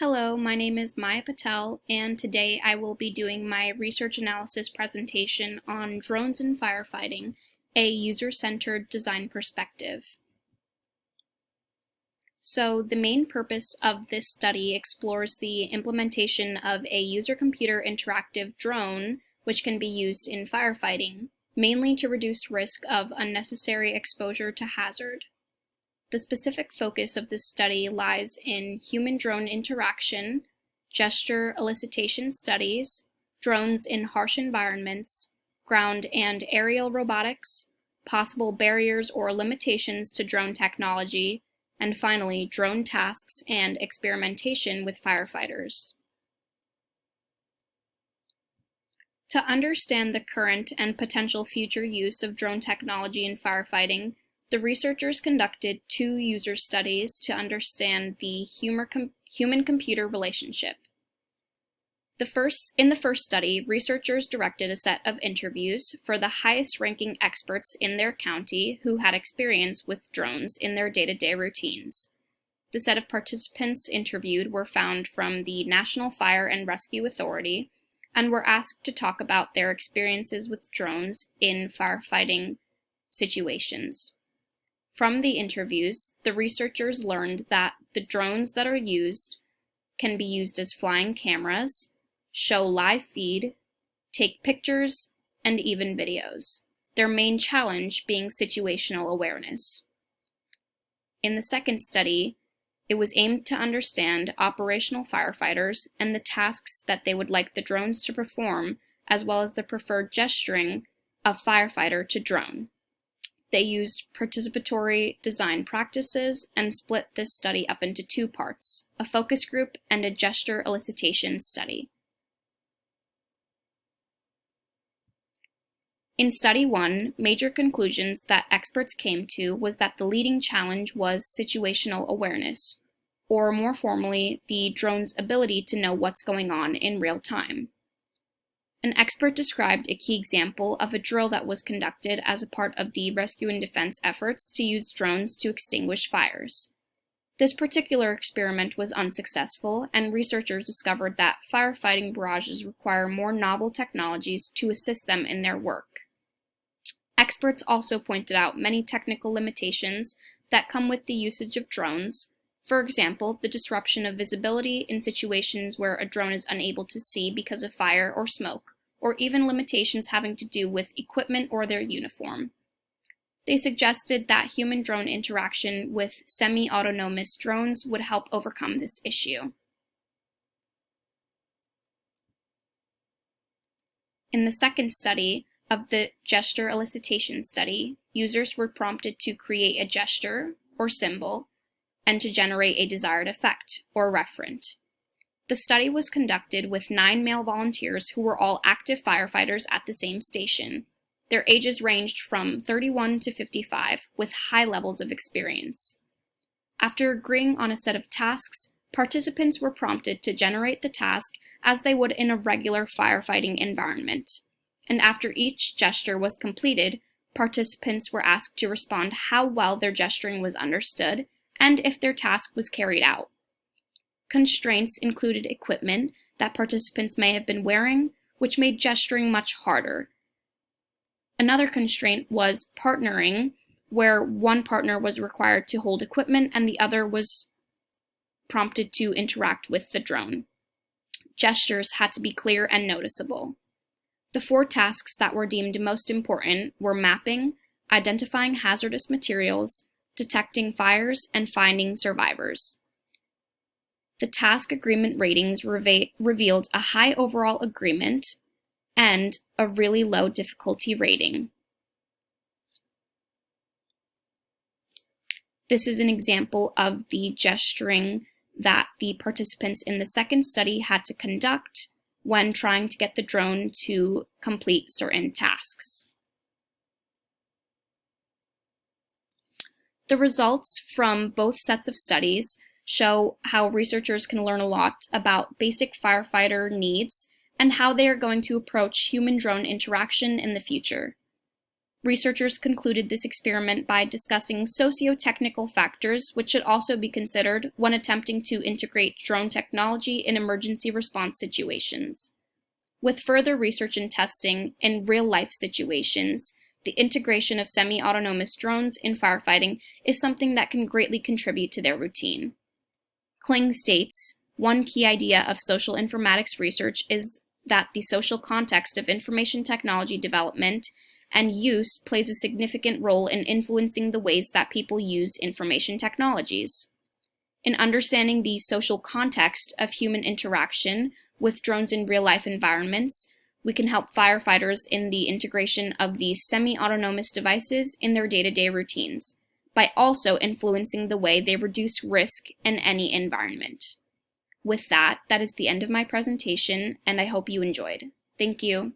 Hello, my name is Maya Patel, and today I will be doing my research analysis presentation on drones in firefighting, a user-centered design perspective. So the main purpose of this study explores the implementation of a user-computer interactive drone, which can be used in firefighting, mainly to reduce risk of unnecessary exposure to hazard. The specific focus of this study lies in human-drone interaction, gesture elicitation studies, drones in harsh environments, ground and aerial robotics, possible barriers or limitations to drone technology, and finally, drone tasks and experimentation with firefighters. To understand the current and potential future use of drone technology in firefighting, the researchers conducted two user studies to understand the human-computer relationship. In the first study, researchers directed a set of interviews for the highest-ranking experts in their county who had experience with drones in their day-to-day routines. The set of participants interviewed were found from the National Fire and Rescue Authority and were asked to talk about their experiences with drones in firefighting situations. From the interviews, the researchers learned that the drones that are used can be used as flying cameras, show live feed, take pictures, and even videos, their main challenge being situational awareness. In the second study, it was aimed to understand operational firefighters and the tasks that they would like the drones to perform, as well as the preferred gesturing of firefighter to drone. They used participatory design practices and split this study up into two parts, a focus group and a gesture elicitation study. In Study 1, major conclusions that experts came to was that the leading challenge was situational awareness, or more formally, the drone's ability to know what's going on in real time. An expert described a key example of a drill that was conducted as a part of the rescue and defense efforts to use drones to extinguish fires. This particular experiment was unsuccessful, and researchers discovered that firefighting barrages require more novel technologies to assist them in their work. Experts also pointed out many technical limitations that come with the usage of drones. For example, the disruption of visibility in situations where a drone is unable to see because of fire or smoke, or even limitations having to do with equipment or their uniform. They suggested that human-drone interaction with semi-autonomous drones would help overcome this issue. In the second study of the gesture elicitation study, users were prompted to create a gesture or symbol and to generate a desired effect, or referent. The study was conducted with 9 male volunteers who were all active firefighters at the same station. Their ages ranged from 31 to 55, with high levels of experience. After agreeing on a set of tasks, participants were prompted to generate the task as they would in a regular firefighting environment. And after each gesture was completed, participants were asked to respond how well their gesturing was understood and if their task was carried out. Constraints included equipment that participants may have been wearing, which made gesturing much harder. Another constraint was partnering, where one partner was required to hold equipment and the other was prompted to interact with the drone. Gestures had to be clear and noticeable. The 4 tasks that were deemed most important were mapping, identifying hazardous materials, detecting fires, and finding survivors. The task agreement ratings revealed a high overall agreement and a really low difficulty rating. This is an example of the gesturing that the participants in the second study had to conduct when trying to get the drone to complete certain tasks. The results from both sets of studies show how researchers can learn a lot about basic firefighter needs and how they are going to approach human-drone interaction in the future. Researchers concluded this experiment by discussing socio-technical factors which should also be considered when attempting to integrate drone technology in emergency response situations. With further research and testing in real-life situations, the integration of semi-autonomous drones in firefighting is something that can greatly contribute to their routine. Kling states, "One key idea of social informatics research is that the social context of information technology development and use plays a significant role in influencing the ways that people use information technologies. In understanding the social context of human interaction with drones in real-life environments, we can help firefighters in the integration of these semi-autonomous devices in their day-to-day routines, by also influencing the way they reduce risk in any environment." With that, that is the end of my presentation, and I hope you enjoyed. Thank you.